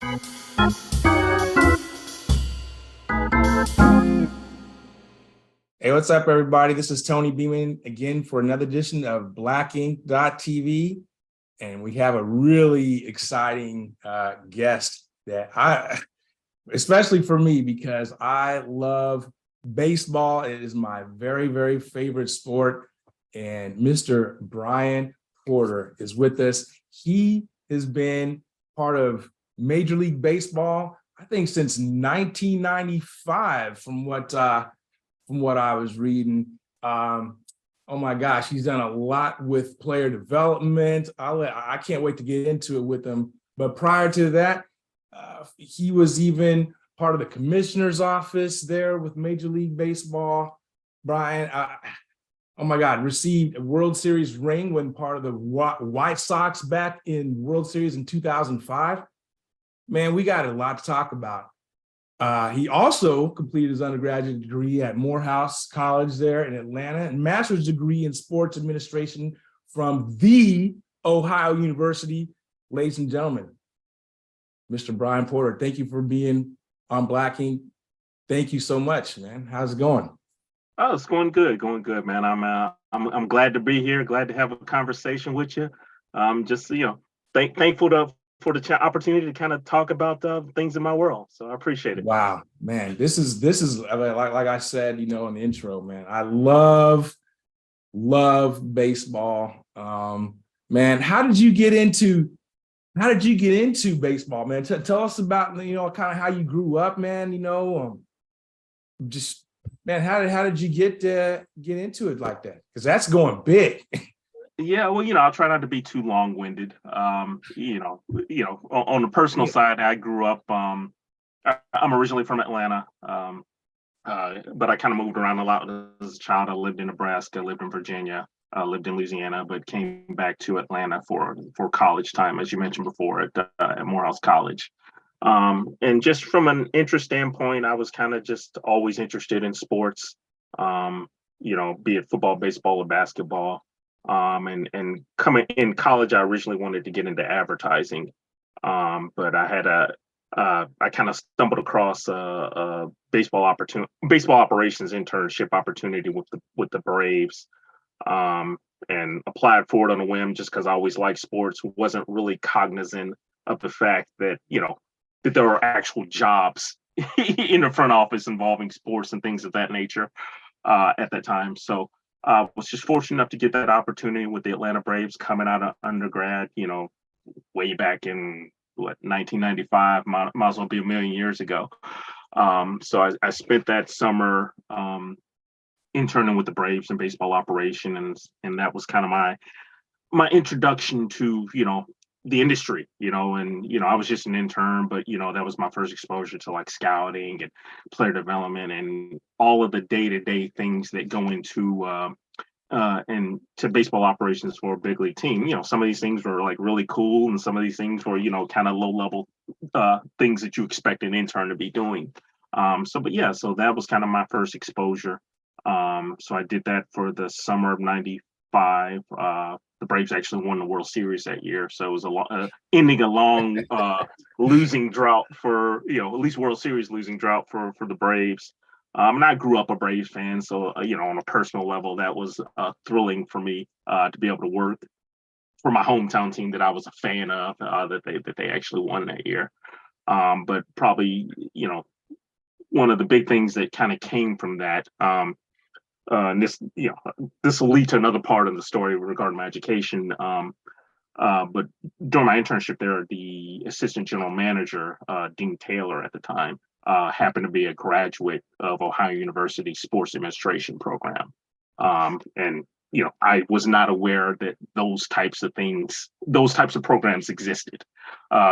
Hey, what's up, everybody? This is Tony Beaman again for another edition of BlackInc.tv. And we have a really exciting guest that especially for me, because I love baseball. It is my very, very favorite sport. And Mr. Brian Porter is with us. He has been part of Major League Baseball, I think, since 1995, from what I was reading. Oh my gosh, he's done a lot with player development. I can't wait to get into it with him. But prior to that, he was even part of the commissioner's office there with Major League Baseball. Brian, oh my God, received a World Series ring when part of the White Sox back in World Series in 2005. Man, we got a lot to talk about. He also completed his undergraduate degree at Morehouse College there in Atlanta and master's degree in sports administration from the Ohio University. Ladies and gentlemen, Mr. Brian Porter, thank you for being on Black Inc. Thank you so much, man. How's it going? Oh, it's going good, man. I'm glad to be here. Glad to have a conversation with you. Just thankful for the opportunity to kind of talk about things in my world. So I appreciate it. Wow, man, this is like I said, in the intro, man. I love baseball. Man, how did you get into baseball, man? Tell us about kind of how you grew up, man. Just man, how did you get into it like that? Because that's going big. Yeah, well, I'll try not to be too long-winded. On the personal side, I grew up. I'm originally from Atlanta, but I kind of moved around a lot as a child. I lived in Nebraska, lived in Virginia, lived in Louisiana, but came back to Atlanta for college time, as you mentioned before, at Morehouse College. And just from an interest standpoint, I was kind of just always interested in sports. Be it football, baseball, or basketball. And coming in college, I originally wanted to get into advertising, but I had I kind of stumbled across a baseball operations internship opportunity with the Braves, and applied for it on a whim just because I always liked sports. Wasn't really cognizant of the fact that that there are actual jobs in the front office involving sports and things of that nature at that time. So was just fortunate enough to get that opportunity with the Atlanta Braves coming out of undergrad, way back in 1995, might as well be a million years ago. So I spent that summer interning with the Braves in baseball operation, and that was kind of my introduction to the industry, and I was just an intern, but that was my first exposure to like scouting and player development and all of the day-to-day things that go into and to baseball operations for a big league team. Some of these things were like really cool, and some of these things were kind of low-level things that you expect an intern to be doing. So that was kind of my first exposure. So I did that for the summer of '95. The Braves actually won the World Series that year, so it was ending a long losing drought for at least World Series losing drought for the Braves. And I grew up a Braves fan, so on a personal level, that was thrilling for me to be able to work for my hometown team that I was a fan of, that they actually won that year. But probably one of the big things that kind of came from that. And this will lead to another part of the story regarding my education. But during my internship there, the assistant general manager, Dean Taylor at the time, happened to be a graduate of Ohio University sports administration program. And I was not aware that those types of programs existed.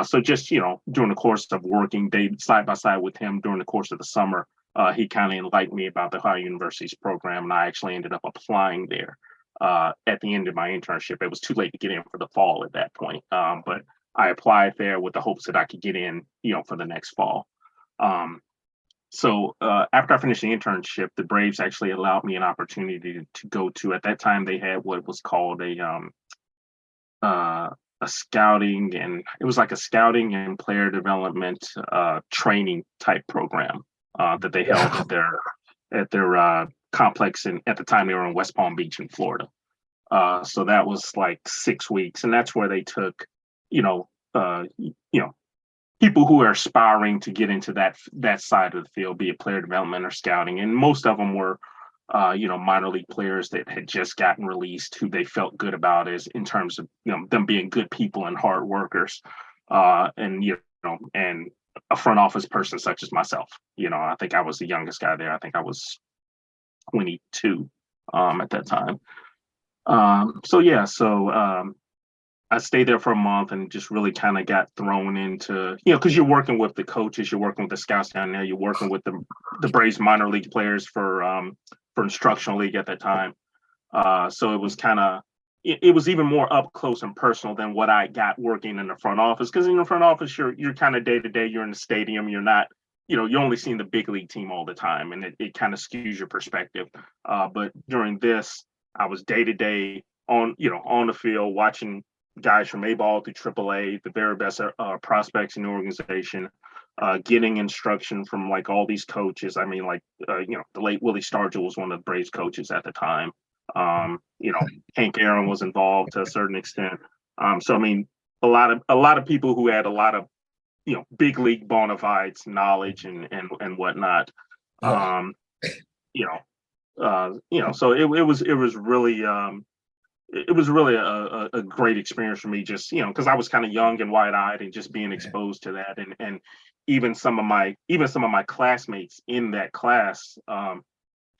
So just, during the course of working side by side with him during the course of the summer, he kind of enlightened me about the Ohio University's program, and I actually ended up applying there at the end of my internship. It was too late to get in for the fall at that point, but I applied there with the hopes that I could get in, for the next fall. So after I finished the internship, the Braves actually allowed me an opportunity to go to, at that time they had what was called a scouting, and it was like a scouting and player development training type program that they held at their complex, and at the time they were in West Palm Beach in Florida. So that was like 6 weeks, and that's where they took, you know, people who are aspiring to get into that side of the field, be it player development or scouting, and most of them were, minor league players that had just gotten released, who they felt good about as in terms of them being good people and hard workers, and a front office person such as myself. I think I was the youngest guy there. I think I was 22 at that time. I stayed there for a month and just really kind of got thrown into, because you're working with the coaches, you're working with the scouts down there, you're working with the Braves minor league players for instructional league at that time. So it was it was even more up close and personal than what I got working in the front office. Because in the front office, you're kind of day to day, you're in the stadium, you're not, you're only seeing the big league team all the time, and it kind of skews your perspective. But during this, I was day to day on the field, watching guys from A ball through AAA, the very best prospects in the organization, getting instruction from like all these coaches. I mean, the late Willie Stargell was one of the Braves coaches at the time. Hank Aaron was involved to a certain extent. So I mean, a lot of people who had a lot of big league bona fides knowledge and whatnot. So it was really a great experience for me, just because I was kind of young and wide-eyed and just being exposed to that, and even some of my classmates in that class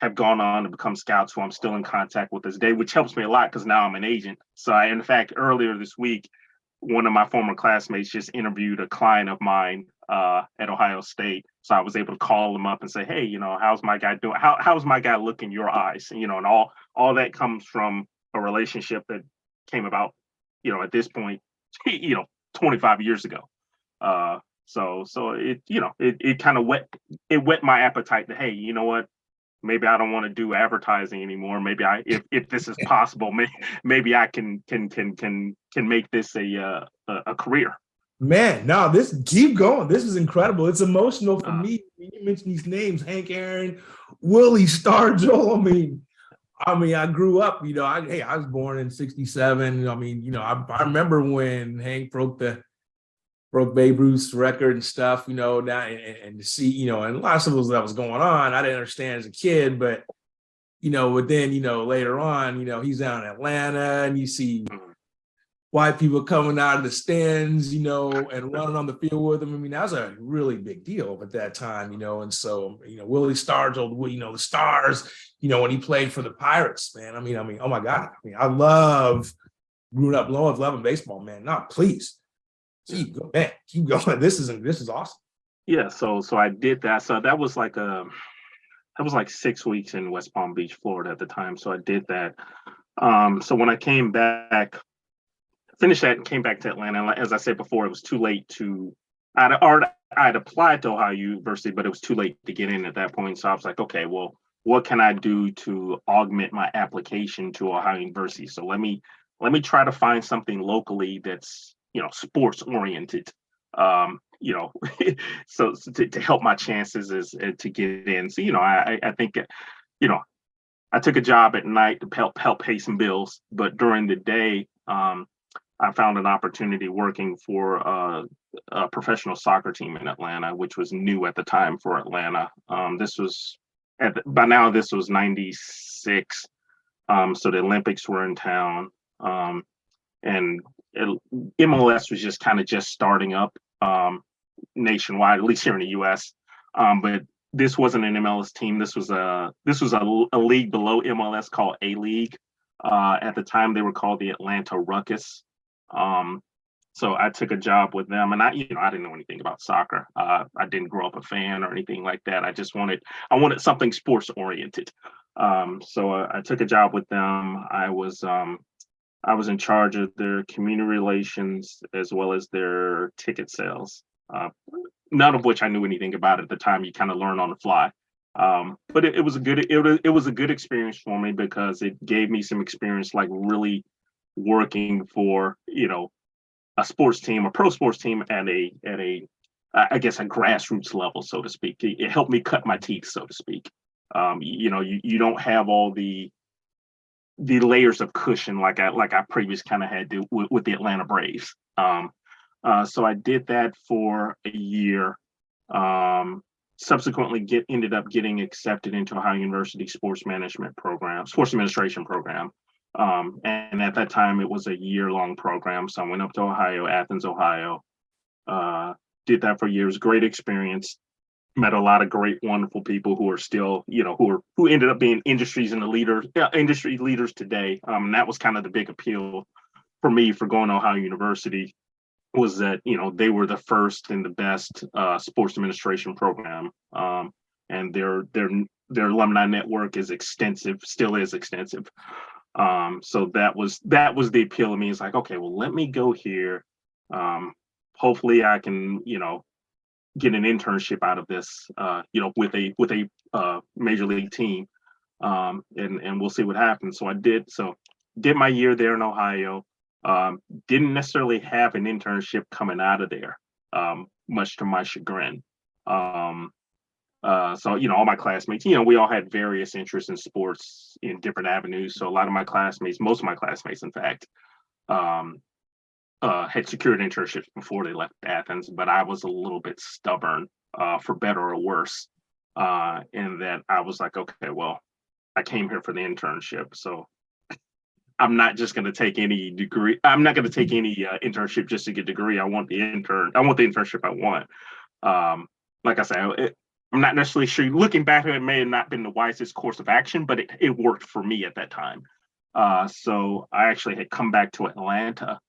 have gone on to become scouts who I'm still in contact with this day, which helps me a lot because now I'm an agent. So in fact, earlier this week, one of my former classmates just interviewed a client of mine at Ohio State. So I was able to call him up and say, hey, how's my guy doing? How's my guy look in your eyes? And all that comes from a relationship that came about, at this point, 25 years ago. So it kind of whet my appetite to, hey, you know what? Maybe I don't want to do advertising anymore. Maybe if this is possible, maybe I can make this a career. Man, no, keep going. This is incredible. It's emotional for me. When you mention these names, Hank Aaron, Willie Stargell. I mean, I grew up, I was born in 1967. I remember when Hank broke Babe Ruth's record and stuff, now and to see, and a lot of stuff that was going on, I didn't understand as a kid, but then, later on, he's down in Atlanta and you see white people coming out of the stands, and running on the field with him. I mean, that was a really big deal at that time, and so, Willie Stargell, the Stars, when he played for the Pirates, man. I mean, oh my God. I grew up loving baseball, man. No, please. Keep going. This is awesome. Yeah, so I did that. So that was like 6 weeks in West Palm Beach, Florida at the time. So I did that. So when I came back, finished that and came back to Atlanta, as I said before, it was too late I'd applied to Ohio University, but it was too late to get in at that point. So I was like, okay, well, what can I do to augment my application to Ohio University? So let me try to find something locally that's sports oriented, so to help my chances is to get in. So I think I took a job at night to help pay some bills, but during the day I found an opportunity working for a professional soccer team in Atlanta, which was new at the time for Atlanta. This was by now this was 96, so the Olympics were in town. And MLS was just starting up nationwide, at least here in the U.S. But this wasn't an MLS team. This was a league below MLS called A-League. At the time, they were called the Atlanta Ruckus. So I took a job with them, and I didn't know anything about soccer. I didn't grow up a fan or anything like that. I wanted something sports oriented. So I took a job with them. I was in charge of their community relations as well as their ticket sales, none of which I knew anything about at the time. You kind of learn on the fly. But it was a good experience for me because it gave me some experience, like really working for, sports team, a pro sports team at a I guess a grassroots level, so to speak. It helped me cut my teeth, so to speak. You don't have all the layers of cushion like I previously kind of had to with the Atlanta Braves. So I did that for a year. Subsequently ended up getting accepted into Ohio University sports administration program. And at that time it was a year-long program. So I went up to Ohio, Athens, Ohio, did that for years. Great experience. Met a lot of great, wonderful people who are still, who ended up being industry leaders today. That was kind of the big appeal for me for going to Ohio University, was that they were the first and the best sports administration program, and their alumni network is extensive, still is extensive. So that was the appeal of me. It's like, okay, well, let me go here. Hopefully, I can get an internship out of this, with a major league team, and we'll see what happens. So I did. So did my year there in Ohio. Didn't necessarily have an internship coming out of there, much to my chagrin. So all my classmates, we all had various interests in sports in different avenues. So a lot of my classmates, most of my classmates, in fact, had secured internships before they left Athens, but I was a little bit stubborn, for better or worse, in that I was like, okay, well, I came here for the internship, so I'm not just going to take any degree. I'm not going to take any internship just to get a degree. I want the internship I want. Like I said, I'm not necessarily sure. Looking back, it may have not been the wisest course of action, but it worked for me at that time. So I actually had come back to Atlanta.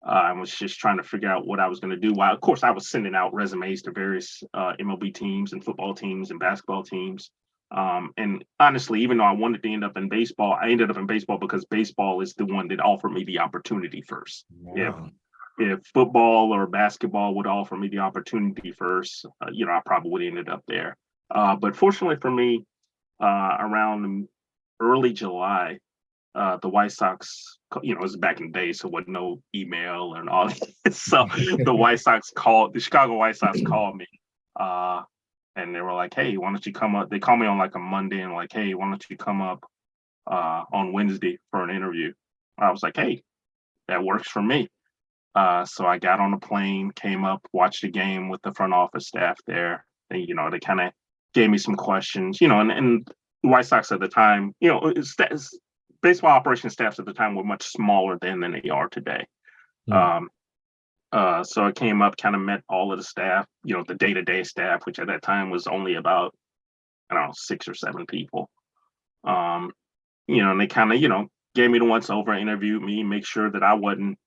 I was just trying to figure out what I was going to do. While, of course, I was sending out resumes to various MLB teams and football teams and basketball teams. And honestly, even though I wanted to end up in baseball, I ended up in baseball because baseball is the one that offered me the opportunity first. Wow. If football or basketball would offer me the opportunity first, I probably would have ended up there. But fortunately for me, around early July, the White Sox, it was back in the day, so wasn't no email and all that. So the Chicago White Sox called me, and they were like, hey, why don't you come up? They called me on like a Monday and like, hey, why don't you come up on Wednesday for an interview? I was like, hey, that works for me. So I got on a plane, came up, watched the game with the front office staff there. And, they kind of gave me some questions, and the White Sox at the time, baseball operations staffs at the time were much smaller then than they are today. So I came up, kind of met all of the staff, the day-to-day staff, which at that time was only about, 6 or 7 people. And they kind of, gave me the once over, interviewed me, make sure that I wasn't,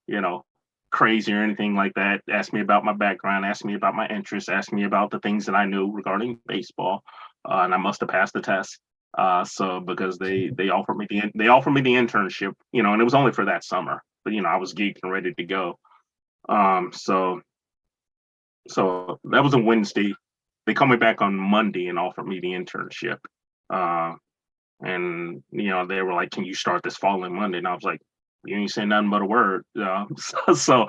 crazy or anything like that. Asked me about my background, asked me about my interests, asked me about the things that I knew regarding baseball. And I must have passed the test. So because they offered me the internship, and it was only for that summer, but I was geeked and ready to go. So that was a Wednesday. They called me back on Monday and offered me the internship. And they were like, "Can you start this following Monday?" And I was like, "You ain't saying nothing but a word." So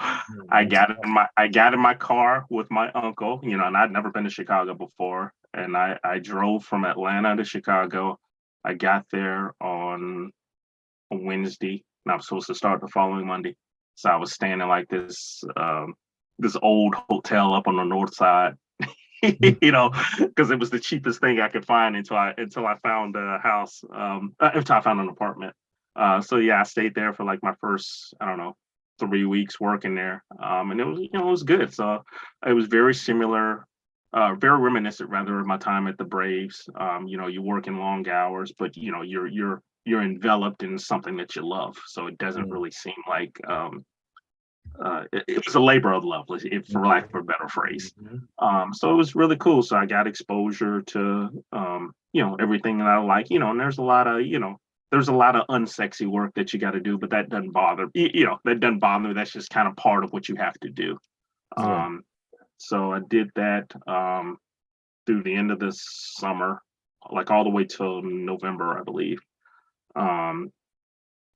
I got in my car with my uncle, and I'd never been to Chicago before. And I drove from Atlanta to Chicago. I got there on a Wednesday, and I was supposed to start the following Monday. So I was staying in like this old hotel up on the north side, because it was the cheapest thing I could find until I found a house, until I found an apartment. So yeah, I stayed there for like my first, 3 weeks working there. And it was, it was good. So it was very similar, very reminiscent rather of my time at the Braves. You work in long hours, but you're enveloped in something that you love. So it doesn't really seem like, it was a labor of love, for lack of a better phrase. So it was really cool. So I got exposure to, everything that I like, and there's a lot of, unsexy work that you got to do, but that doesn't bother, that doesn't bother me. That's just kind of part of what you have to do. So I did that, through the end of this summer, like all the way till November, I believe.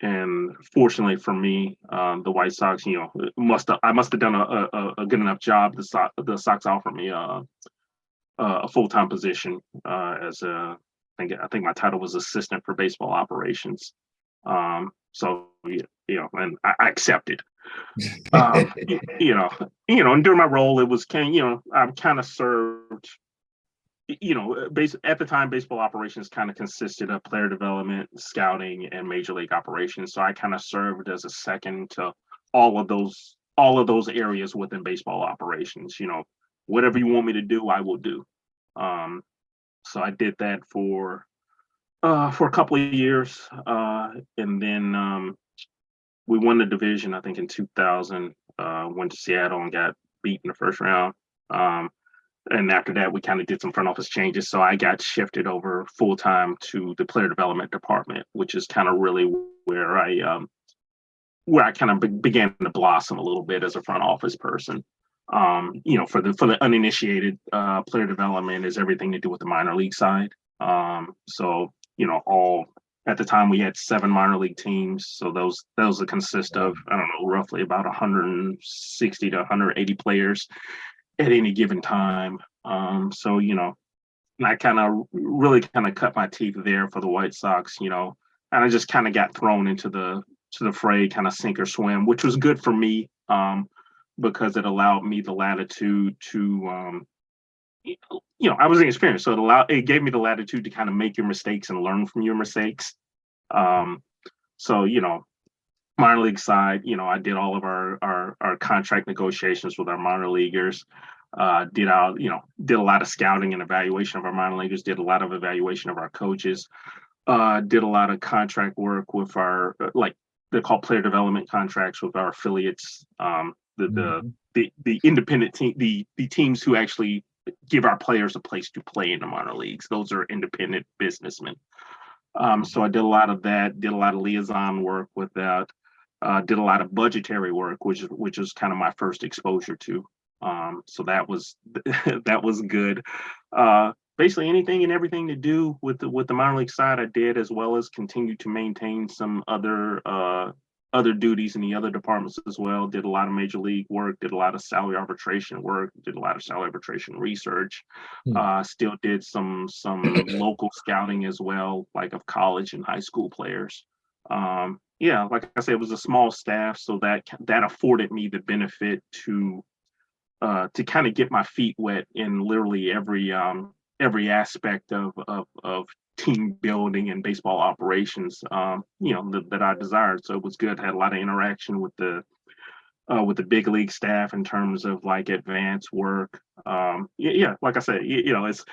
and fortunately for me, the White Sox, I must have done a good enough job. The Sox offered me a full-time position as I think my title was assistant for baseball operations. So and I accepted. And during my role, it was I kind of served. At the time, baseball operations kind of consisted of player development, scouting, and major league operations. So I kind of served as a second to all of those areas within baseball operations. Whatever you want me to do, I will do. So I did that for a couple of years, and then we won the division. I think in 2000, went to Seattle and got beat in the first round. And after that, we kind of did some front office changes. So I got shifted over full time to the player development department, which is kind of really where I kind of began to blossom a little bit as a front office person. For the uninitiated, player development is everything to do with the minor league side. So all at the time we had 7 minor league teams. So those would consist of, I don't know, roughly about 160 to 180 players at any given time. So and I kind of really cut my teeth there for the White Sox, and I just kind of got thrown into the fray, kind of sink or swim, which was good for me, because it allowed me the latitude to I was inexperienced, so it gave me the latitude to kind of make your mistakes and learn from your mistakes. So minor league side, I did all of our contract negotiations with our minor leaguers. Did a lot of scouting and evaluation of our minor leaguers. Did a lot of evaluation of our coaches. Did a lot of contract work with our they're called player development contracts with our affiliates. The independent team, the teams who actually give our players a place to play in the minor leagues. Those are independent businessmen. So I did a lot of that. Did a lot of liaison work with that. Did a lot of budgetary work, which was kind of my first exposure to. So that was that was good. Basically anything and everything to do with the minor league side I did, as well as continue to maintain some other duties in the other departments as well. Did a lot of major league work, did a lot of salary arbitration work, did a lot of salary arbitration research. Still did some local scouting as well, like of college and high school players. Like I said, it was a small staff, so that afforded me the benefit to kind of get my feet wet in literally every aspect of team building and baseball operations, that I desired. So it was good. I had a lot of interaction with the big league staff in terms of like advanced work. Like I said, it's,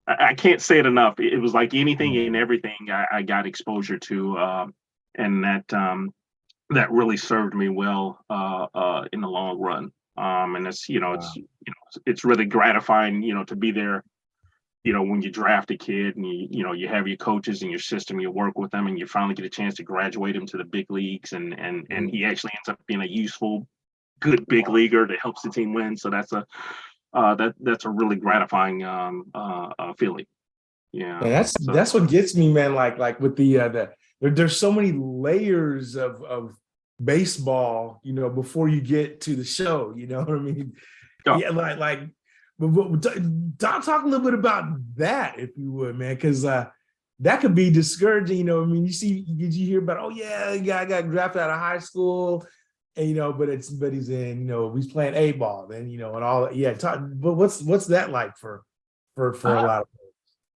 I can't say it enough. It was like anything and everything I got exposure to, and that really served me well in the long run. And it's it's really gratifying, to be there. When you draft a kid and you have your coaches in your system, you work with them, and you finally get a chance to graduate him to the big leagues, and he actually ends up being a useful, good big leaguer that helps the team win. So that's a really gratifying feeling. Yeah. And that's what gets me, man. Like with there's so many layers of baseball, before you get to the show. You know what I mean? Oh. Yeah, but talk a little bit about that, if you would, man, because that could be discouraging. Did you hear about? Oh yeah, the guy got drafted out of high school, and but he's in, he's playing A ball, then and all that. Yeah, but what's that like for a lot of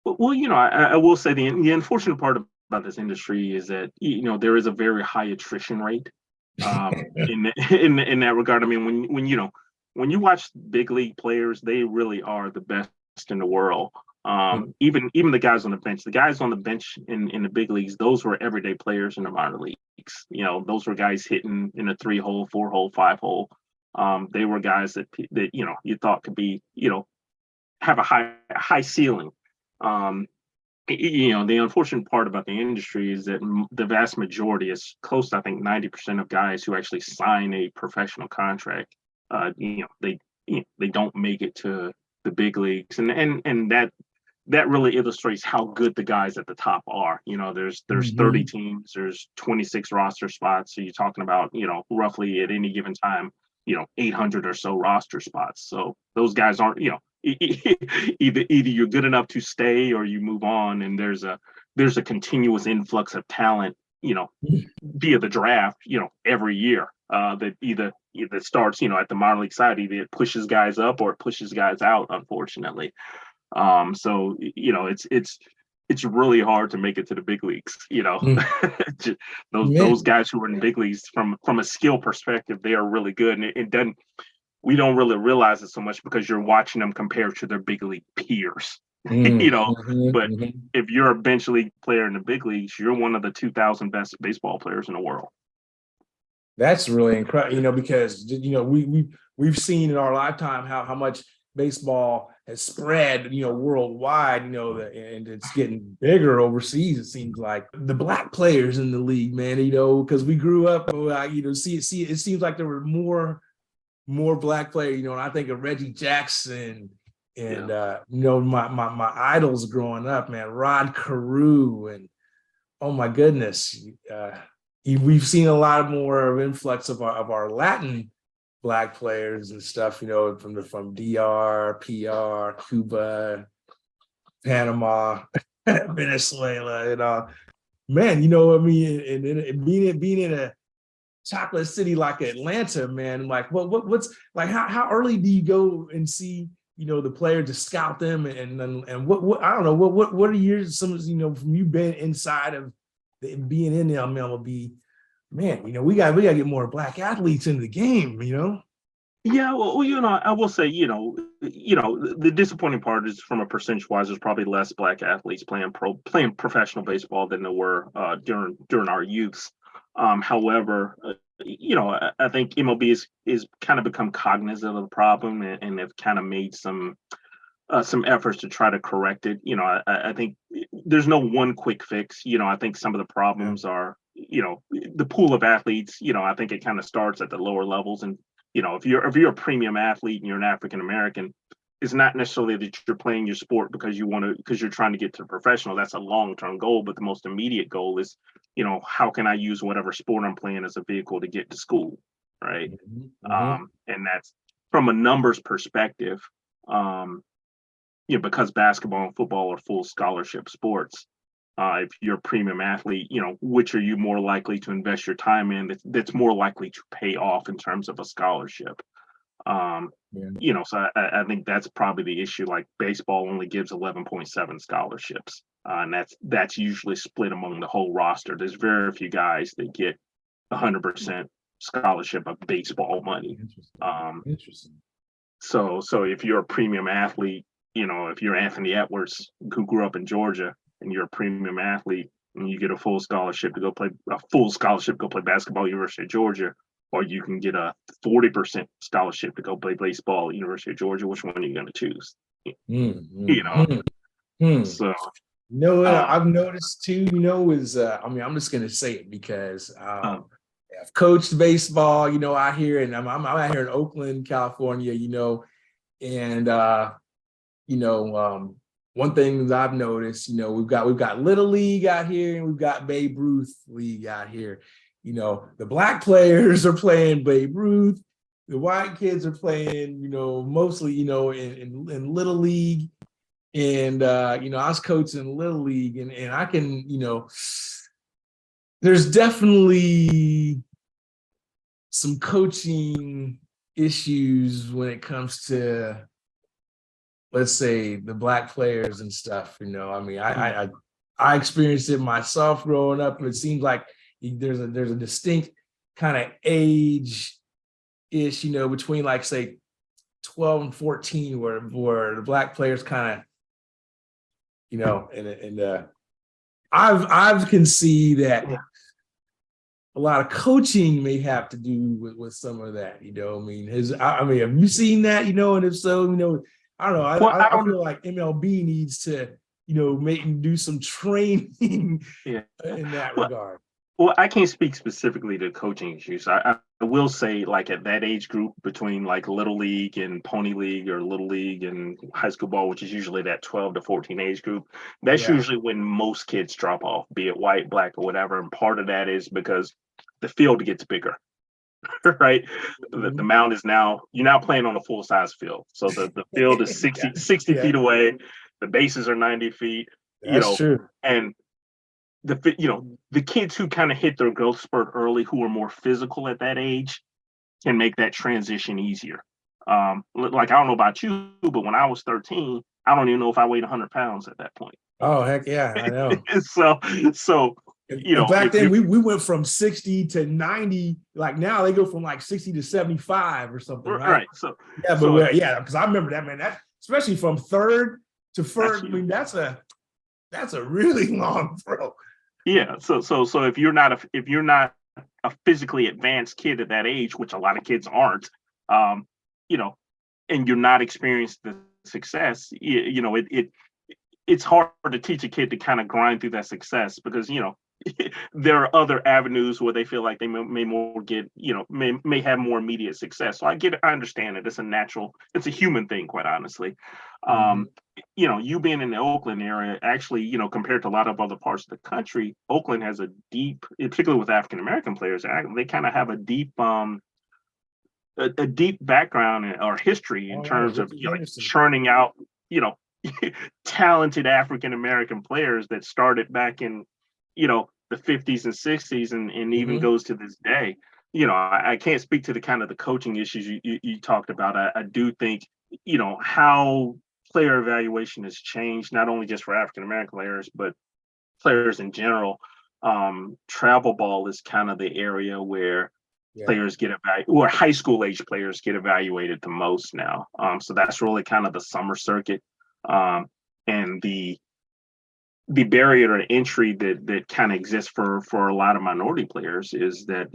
folks? Well, I will say the unfortunate part about this industry is that there is a very high attrition rate in that regard. I mean, when you watch big league players, they really are the best in the world. Even the guys on the bench, in the big leagues, those were everyday players in the minor leagues. Those were guys hitting in a 3-hole, 4-hole, 5-hole. They were guys that you thought could be, have a high ceiling. The unfortunate part about the industry is that the vast majority, is close to, I think, 90% of guys who actually sign a professional contract, they don't make it to the big leagues, and that really illustrates how good the guys at the top are. You know, there's 30 teams, there's 26 roster spots. So you're talking about, you know, roughly at any given time, you know, 800 or so roster spots. So those guys aren't, you know, either you're good enough to stay or you move on, and there's a continuous influx of talent, you know, via the draft, you know, every year, that either starts, you know, at the minor league side, either it pushes guys up or it pushes guys out, unfortunately. So, you know, it's really hard to make it to the big leagues, you know. Those guys who are in the big leagues, from a skill perspective, they are really good, and it doesn't, we don't really realize it so much because you're watching them compared to their big league peers. You know, but if you're a bench league player in the big leagues, you're one of the 2,000 best baseball players in the world. That's really incredible, you know, because, you know, we've seen in our lifetime how much baseball has spread, you know, worldwide, you know, and it's getting bigger overseas. It seems like the black players in the league, man, you know, because we grew up, you know, see, it seems like there were more black players, you know, and I think of Reggie Jackson and, you know, my idols growing up, man, Rod Carew, and oh my goodness, we've seen a lot more of influx of our Latin black players and stuff, you know, from DR, PR, Cuba, Panama, Venezuela, and man, you know, I mean, and being in a chocolate city like Atlanta, man, like what's like, how early do you go and see, you know, the player to scout them, and what I don't know, what are yours, some, you know, from you being inside of being in the MLB, man, you know, we got to get more black athletes into the game, you know. Yeah, well, you know, I will say, you know, the disappointing part is, from a percentage wise, there's probably less black athletes playing professional baseball than there were during our youths. However, you know, I think MLB is kind of become cognizant of the problem, and have kind of made some efforts to try to correct it. You know, I think there's no one quick fix. You know, I think some of the problems are, you know, the pool of athletes. You know, I think it kind of starts at the lower levels, and you know, if you're a premium athlete and you're an African American, it's not necessarily that you're playing your sport because you're trying to get to professional. That's a long-term goal, but the most immediate goal is, you know, how can I use whatever sport I'm playing as a vehicle to get to school, right? And that's from a numbers perspective. You know, because basketball and football are full scholarship sports. If you're a premium athlete, you know, which are you more likely to invest your time in that's more likely to pay off in terms of a scholarship? You know, so I think that's probably the issue. Like, baseball only gives 11.7 scholarships, and that's usually split among the whole roster. There's very few guys that get 100% scholarship of baseball money. Interesting. So if you're a premium athlete, you know, if you're Anthony Edwards, who grew up in Georgia, and you're a premium athlete, and you get a full scholarship to go play basketball at University of Georgia, or you can get a 40% scholarship to go play baseball at University of Georgia, which one are you going to choose? You know, so. You know what I've noticed too, you know, is I mean, I'm just gonna say it because I've coached baseball, you know, out here, and I'm out here in Oakland, California, you know, and you know, one thing that I've noticed, you know, we've got Little League out here, and we've got Babe Ruth League out here. You know, the black players are playing Babe Ruth, the white kids are playing, you know, mostly, you know, in Little League. And you know, I was coaching Little League, and I can, you know, there's definitely some coaching issues when it comes to, let's say, the black players and stuff. You know, I mean, I experienced it myself growing up, and it seems like there's a distinct kind of age ish, you know, between, like, say 12 and 14, where the black players kind of, you know, and I've can see that a lot of coaching may have to do with some of that, you know. I mean, have you seen that, you know? And if so, you know, I don't know. I feel like MLB needs to, you know, do some training in that regard. Well, I can't speak specifically to coaching issues. I will say, like at that age group between like little league and pony league, or little league and high school ball, which is usually that 12 to 14 age group, that's Yeah. usually when most kids drop off, be it white, black, or whatever. And part of that is because the field gets bigger, right? The Mhm. mound is now, you're now playing on a full size field. So the field is Yeah. 60 Yeah. feet away. The bases are 90 feet, That's true. and the kids who kind of hit their growth spurt early, who are more physical at that age, can make that transition easier. Like, I don't know about you, but when I was 13, I don't even know if I weighed 100 pounds at that point. Oh, heck yeah, I know. so so And back if then you're we went from 60 to 90. Like now they go from like 60 to 75 or something, right? right, so Yeah, but so if yeah, because I remember that, man. That especially from third to that's first. I you. mean, that's a really long throw. Yeah, so if you're not a physically advanced kid at that age, which a lot of kids aren't, um, you know, and you're not experienced the success, it's hard to teach a kid to kind of grind through that success, because there are other avenues where they feel like they may more get, may have more immediate success. So I understand it. It's a human thing, quite honestly. Mhm. um you being in the Oakland area, actually, compared to a lot of other parts of the country, Oakland has a deep, particularly with African American players, they kind of have a deep background or history in All right, terms of Ricky Henderson. churning out you know talented African American players that started back in the 50s and 60s, and even Mhm. goes to this day. I can't speak to the kind of the coaching issues you talked about. I do think how player evaluation has changed, not only just for African American players, but players in general. Travel ball is kind of the area where Yeah. players get evaluated, or high school age players get evaluated the most now. So that's really kind of the summer circuit, and the barrier to entry that kind of exists for a lot of minority players is that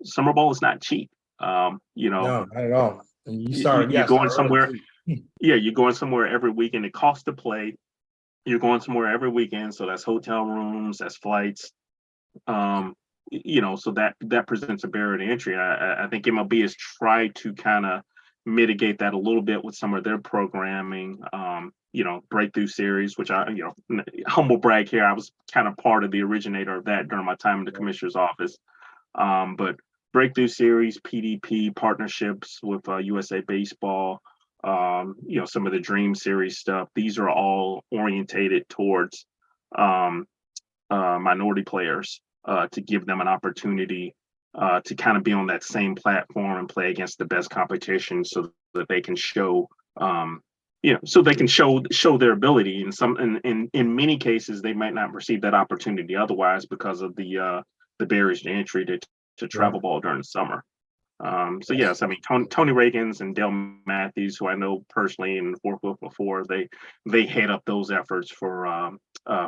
summer ball is not cheap. No, not at all. And You're going start early somewhere. too. Yeah, you're going somewhere every weekend. It costs to play. You're going somewhere every weekend, so that's hotel rooms, that's flights. um so that presents a barrier to entry. I think MLB has tried to kind of mitigate that a little bit with some of their programming. Breakthrough series, which humble brag here, I was kind of part of the originator of that during my time in the Yeah. commissioner's office. But breakthrough series, PDP partnerships with USA Baseball, some of the Dream Series stuff, these are all orientated towards um minority players, to give them an opportunity to kind of be on that same platform and play against the best competition, so that they can show, show their ability. In many cases, they might not receive that opportunity otherwise because of the barriers to entry to Yeah. travel ball during the summer. So That's yes, I mean Tony Reagans and Dale Matthews, who I know personally and worked with before, they head up those efforts for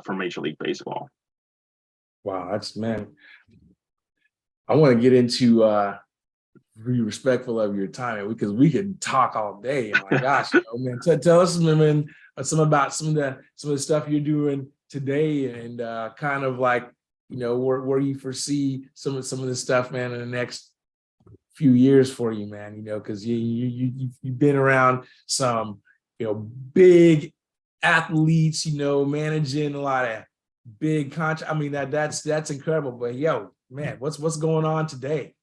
Major League Baseball. wow. That's man. I want to get into be respectful of your time because we could talk all day. Oh my gosh, man, tell us, man, some about some of the stuff you're doing today, and kind of like where you foresee some of the stuff, man, in the next few years for you, man. Because you've been around some big athletes, managing a lot of big contracts. I mean that's incredible. But man, what's going on today?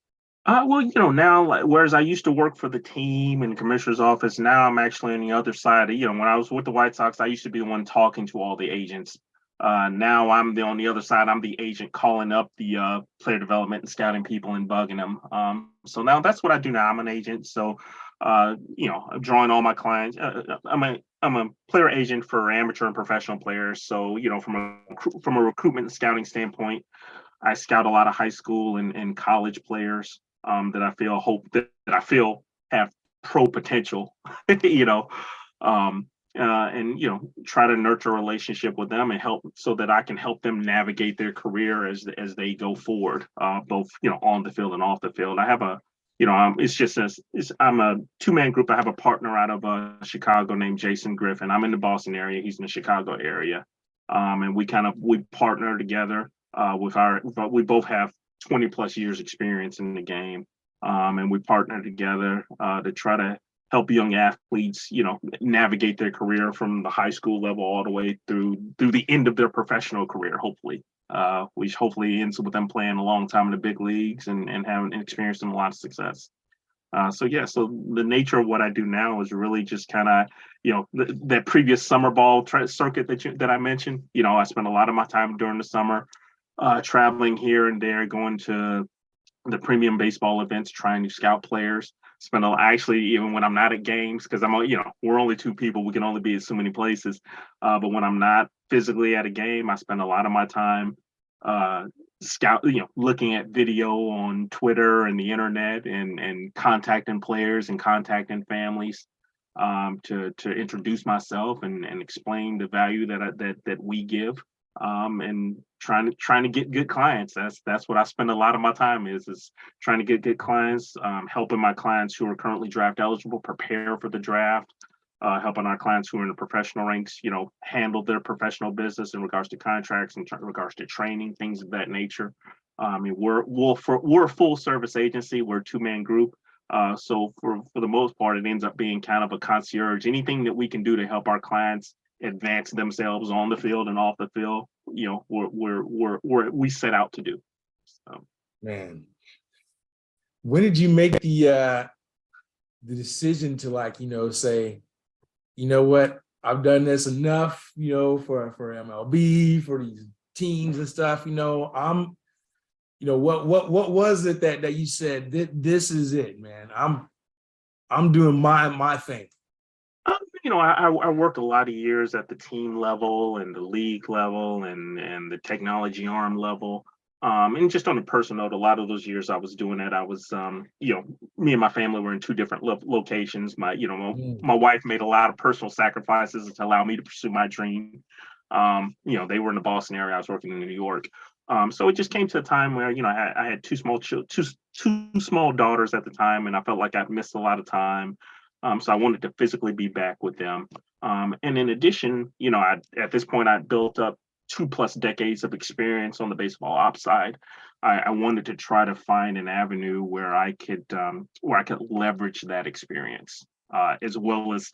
Well, now, like, whereas I used to work for the team in the commissioner's office, now I'm actually on the other side. When I was with the White Sox, I used to be the one talking to all the agents. Now on the other side. I'm the agent calling up the player development and scouting people and bugging them. So now that's what I do now. I'm an agent. So, I'm drawing all my clients. I'm a player agent for amateur and professional players. So, from a recruitment and scouting standpoint, I scout a lot of high school and college players, that I feel have pro potential, you know, and try to nurture a relationship with them and help, so that I can help them navigate their career as they go forward, both on the field and off the field. I have a I'm a two-man group. I have a partner out of Chicago named Jason Griffin. I'm in the Boston area. He's in the Chicago area, and we partner together. we both have 20 plus years experience in the game. And we partner together to try to help young athletes, navigate their career from the high school level all the way through the end of their professional career, hopefully. Which hopefully ends with them playing a long time in the big leagues and having experienced a lot of success. So the nature of what I do now is really just kind of, that previous summer ball circuit that I mentioned. I spend a lot of my time during the summer traveling here and there, going to the premium baseball events, trying to scout players. Actually, even when I'm not at games, because we're only two people, we can only be at so many places. But when I'm not physically at a game, I spend a lot of my time looking at video on Twitter and the internet and contacting players and contacting families to introduce myself and explain the value that we give. And trying to get good clients. That's what I spend a lot of my time is trying to get good clients, helping my clients who are currently draft eligible prepare for the draft, helping our clients who are in the professional ranks, handle their professional business in regards to contracts and in regards to training, things of that nature. I mean, we're a full service agency. We're a two-man group. So for the most part, it ends up being kind of a concierge. Anything that we can do to help our clients advance themselves on the field and off the field, we set out to do. So. Man, when did you make the decision to say, you know what, I've done this enough, for MLB, for these teams and stuff, what was it that you said this is it, man? I'm doing my thing. I worked a lot of years at the team level and the league level and the technology arm level. And just on a personal note, a lot of those years I was doing that, I was, me and my family were in two different locations. My wife made a lot of personal sacrifices to allow me to pursue my dream. They were in the Boston area. I was working in New York. So it just came to a time where, I had two small daughters at the time, and I felt like I'd missed a lot of time. So I wanted to physically be back with them. And in addition, at this point, I'd built up 2+ decades of experience on the baseball ops side. I wanted to try to find an avenue where I could leverage that experience, as well as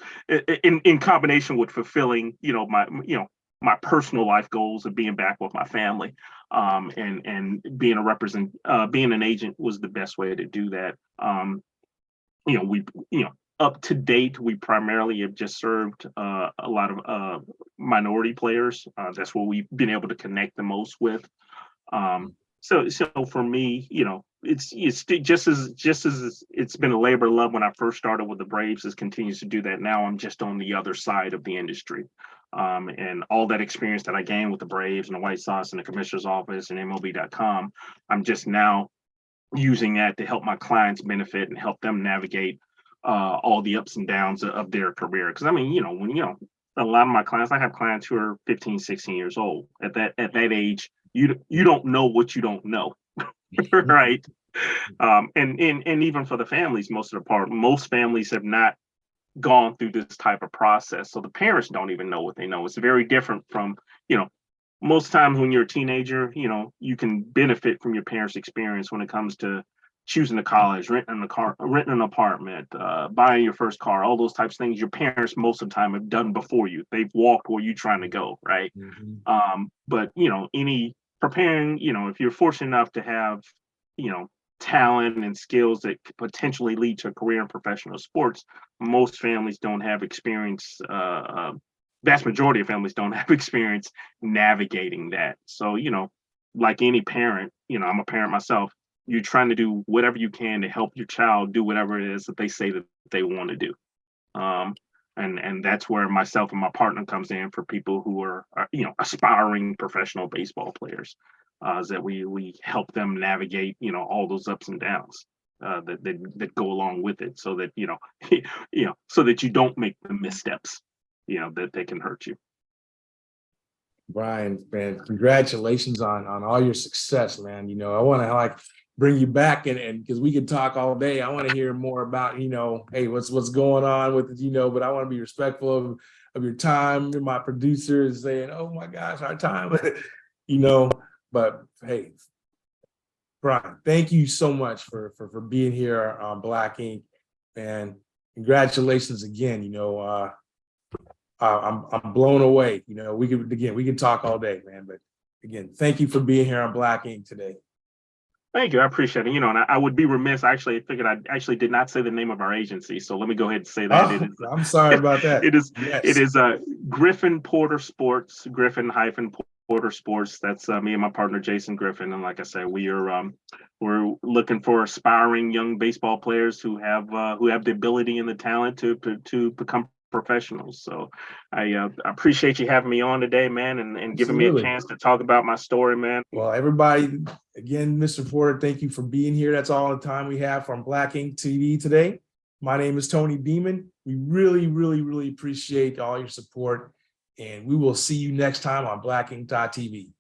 in combination with fulfilling, my personal life goals of being back with my family, and being being an agent was the best way to do that. Up to date, we primarily have just served a lot of minority players. That's what we've been able to connect the most with. So for me, it's just as it's been a labor of love when I first started with the Braves, it continues to do that. Now I'm just on the other side of the industry. And all that experience that I gained with the Braves and the White Sox and the commissioner's office and MLB.com, I'm just now using that to help my clients benefit and help them navigate all the ups and downs of their career. Because when a lot of my clients, I have clients who are 15, 16 years old. At that age, you don't know what you don't know, right? And even for the families, most families have not gone through this type of process, so the parents don't even know what they know. It's very different from most times when you're a teenager, you can benefit from your parents' experience when it comes to choosing a college, renting a car, renting an apartment, buying your first car, all those types of things your parents most of the time have done before you. They've walked where you're trying to go, right? Mm-hmm. But any preparing, if you're fortunate enough to have, talent and skills that could potentially lead to a career in professional sports, most families don't have experience. Vast majority of families don't have experience navigating that. So, like any parent, I'm a parent myself, you're trying to do whatever you can to help your child do whatever it is that they say that they want to do. And that's where myself and my partner comes in for people who are aspiring professional baseball players, is that we help them navigate, all those ups and downs that go along with it, so that, so that you don't make the missteps, that they can hurt you. Brian, man, congratulations on all your success, man. I want to bring you back and because we could talk all day. I want to hear more about, hey, what's going on with it, but I want to be respectful of your time. My producer is saying, oh my gosh, our time, But hey, Brian, thank you so much for being here on Black Ink, and congratulations again. I'm blown away. We can talk all day, man. But again, thank you for being here on Black Ink today. Thank you. I appreciate it. And I would be remiss. I figured I actually did not say the name of our agency. So let me go ahead and say that. Oh, I'm sorry about that. It is Yes. Griffin-Porter Sports, Griffin-Porter Sports. That's me and my partner, Jason Griffin. And like I said, we're looking for aspiring young baseball players who have the ability and the talent to become professionals. So I appreciate you having me on today, man, and giving me a chance to talk about my story, man. Well, everybody, again, Mr. Porter, thank you for being here. That's all the time we have from Black Ink TV today. My name is Tony Beaman. We really, really, really appreciate all your support, and we will see you next time on Black Ink.TV.